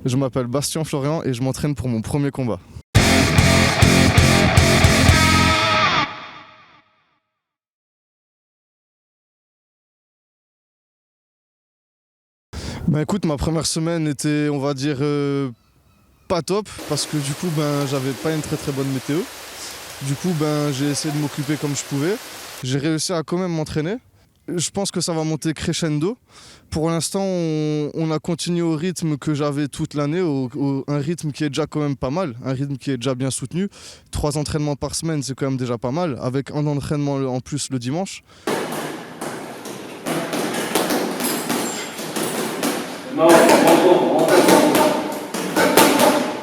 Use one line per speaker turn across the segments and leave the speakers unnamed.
Je m'appelle Bastien Florian et je m'entraîne pour mon premier combat. Ben écoute, ma première semaine était, on va dire, pas top parce que du coup, j'avais pas une très bonne météo. Du coup, j'ai essayé de m'occuper comme je pouvais. J'ai réussi à quand même m'entraîner. Je pense que ça va monter crescendo. Pour l'instant, on a continué au rythme que j'avais toute l'année, un rythme qui est déjà quand même pas mal, un rythme qui est déjà bien soutenu. 3 entraînements par semaine, c'est quand même déjà pas mal, avec un entraînement en plus le dimanche.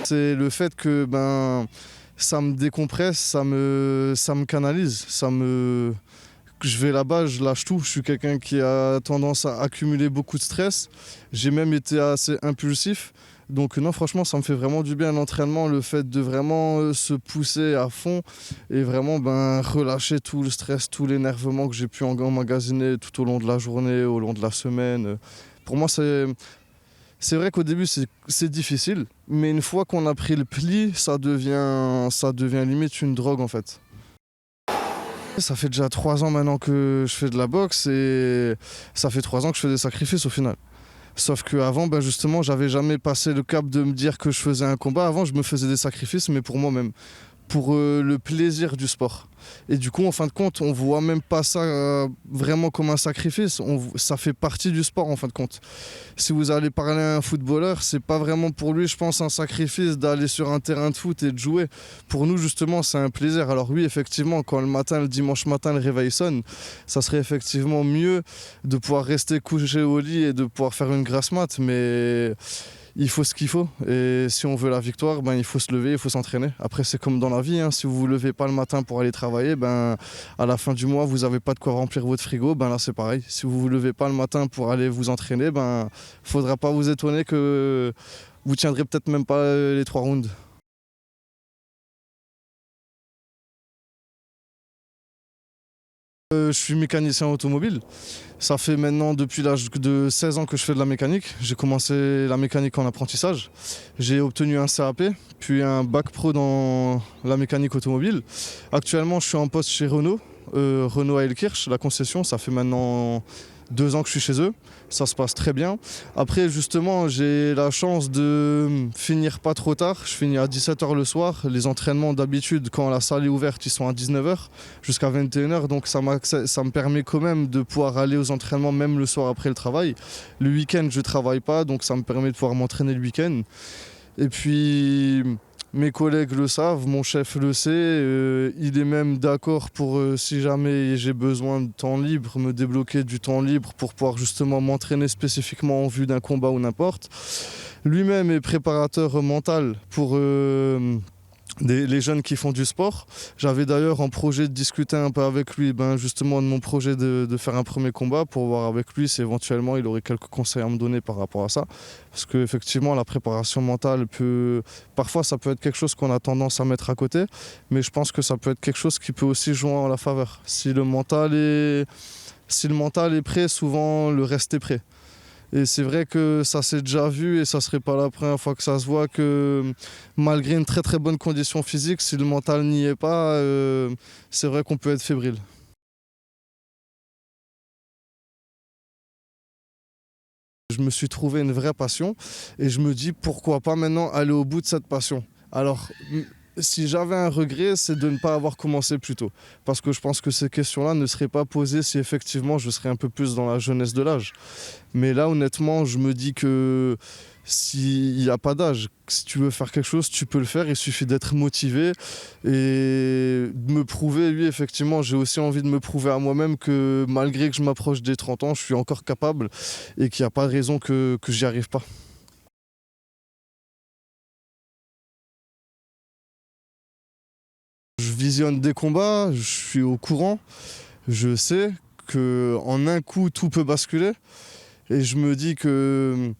C'est le fait que ça me décompresse, ça me canalise, je vais là-bas, je lâche tout. Je suis quelqu'un qui a tendance à accumuler beaucoup de stress. J'ai même été assez impulsif. Donc non, franchement, ça me fait vraiment du bien l'entraînement, le fait de vraiment se pousser à fond et vraiment relâcher tout le stress, tout l'énervement que j'ai pu emmagasiner tout au long de la journée, au long de la semaine. Pour moi, c'est vrai qu'au début, c'est difficile, mais une fois qu'on a pris le pli, ça devient limite une drogue en fait. Ça fait déjà 3 ans maintenant que je fais de la boxe et ça fait 3 ans que je fais des sacrifices au final. Sauf qu'avant, justement, j'avais jamais passé le cap de me dire que je faisais un combat. Avant, je me faisais des sacrifices, mais pour moi-même, pour le plaisir du sport. Et du coup, en fin de compte, on voit même pas ça vraiment comme un sacrifice. Ça fait partie du sport, en fin de compte. Si vous allez parler à un footballeur, c'est pas vraiment pour lui, je pense, un sacrifice d'aller sur un terrain de foot et de jouer. Pour nous, justement, c'est un plaisir. Alors oui, effectivement, quand le dimanche matin, le réveil sonne, ça serait effectivement mieux de pouvoir rester couché au lit et de pouvoir faire une grasse mat, mais il faut ce qu'il faut. Et si on veut la victoire, il faut se lever, il faut s'entraîner. Après, c'est comme dans la vie, hein. Si vous ne vous levez pas le matin pour aller travailler, à la fin du mois, vous n'avez pas de quoi remplir votre frigo. Là, c'est pareil. Si vous ne vous levez pas le matin pour aller vous entraîner, faudra pas vous étonner que vous tiendrez peut-être même pas les 3 rounds. Je suis mécanicien automobile. Ça fait maintenant depuis l'âge de 16 ans que je fais de la mécanique. J'ai commencé la mécanique en apprentissage. J'ai obtenu un CAP, puis un bac pro dans la mécanique automobile. Actuellement, je suis en poste chez Renault, Renault à Elkirch, la concession. Ça fait maintenant 2 ans que je suis chez eux. Ça se passe très bien. Après, justement, j'ai la chance de finir pas trop tard. Je finis à 17h le soir. Les entraînements d'habitude, quand la salle est ouverte, ils sont à 19h jusqu'à 21h. Donc ça me permet quand même de pouvoir aller aux entraînements même le soir après le travail. Le week-end, je travaille pas, donc ça me permet de pouvoir m'entraîner le week-end. Et puis, mes collègues le savent, mon chef le sait, il est même d'accord pour, si jamais j'ai besoin de temps libre, me débloquer du temps libre pour pouvoir justement m'entraîner spécifiquement en vue d'un combat ou n'importe. Lui-même est préparateur mental pour les jeunes qui font du sport. J'avais d'ailleurs en projet de discuter un peu avec lui justement de mon projet de faire un premier combat pour voir avec lui si éventuellement il aurait quelques conseils à me donner par rapport à ça. Parce qu'effectivement la préparation mentale parfois ça peut être quelque chose qu'on a tendance à mettre à côté, mais je pense que ça peut être quelque chose qui peut aussi jouer en la faveur. Si le mental est prêt, souvent le reste est prêt. Et c'est vrai que ça s'est déjà vu et ça serait pas la première fois que ça se voit que malgré une très bonne condition physique, si le mental n'y est pas, c'est vrai qu'on peut être fébrile. Je me suis trouvé une vraie passion et je me dis pourquoi pas maintenant aller au bout de cette passion. Alors, si j'avais un regret, c'est de ne pas avoir commencé plus tôt. Parce que je pense que ces questions-là ne seraient pas posées si effectivement je serais un peu plus dans la jeunesse de l'âge. Mais là, honnêtement, je me dis que s'il n'y a pas d'âge, si tu veux faire quelque chose, tu peux le faire. Il suffit d'être motivé et de me prouver. Oui, effectivement, j'ai aussi envie de me prouver à moi-même que malgré que je m'approche des 30 ans, je suis encore capable et qu'il n'y a pas de raison que j'y arrive pas. Je visionne des combats, je suis au courant, je sais qu'en un coup tout peut basculer et je me dis que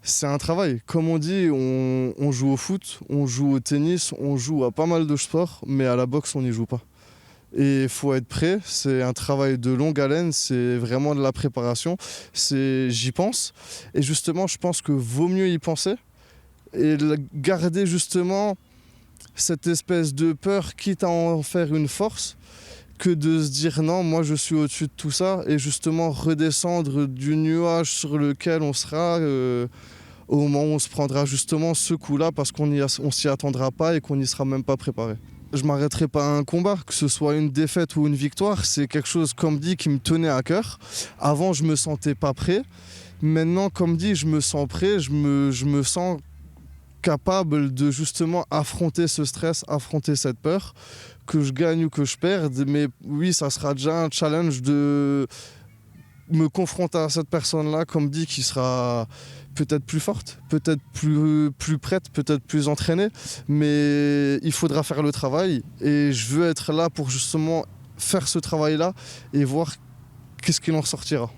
c'est un travail. Comme on dit, on joue au foot, on joue au tennis, on joue à pas mal de sports, mais à la boxe on n'y joue pas. Et il faut être prêt, c'est un travail de longue haleine, c'est vraiment de la préparation, j'y pense. Et justement, je pense que vaut mieux y penser et garder justement cette espèce de peur, quitte à en faire une force, que de se dire non, moi je suis au-dessus de tout ça, et justement redescendre du nuage sur lequel on sera au moment où on se prendra justement ce coup-là, parce on s'y attendra pas et qu'on n'y sera même pas préparé. Je m'arrêterai pas à un combat, que ce soit une défaite ou une victoire, c'est quelque chose, comme dit, qui me tenait à cœur. Avant, je me sentais pas prêt. Maintenant, comme dit, je me sens prêt, je me sens capable de justement affronter ce stress, affronter cette peur, que je gagne ou que je perde. Mais oui, ça sera déjà un challenge de me confronter à cette personne-là, comme dit, qui sera peut-être plus forte, peut-être plus prête, peut-être plus entraînée, mais il faudra faire le travail, et je veux être là pour justement faire ce travail-là et voir qu'est-ce qu'il en sortira.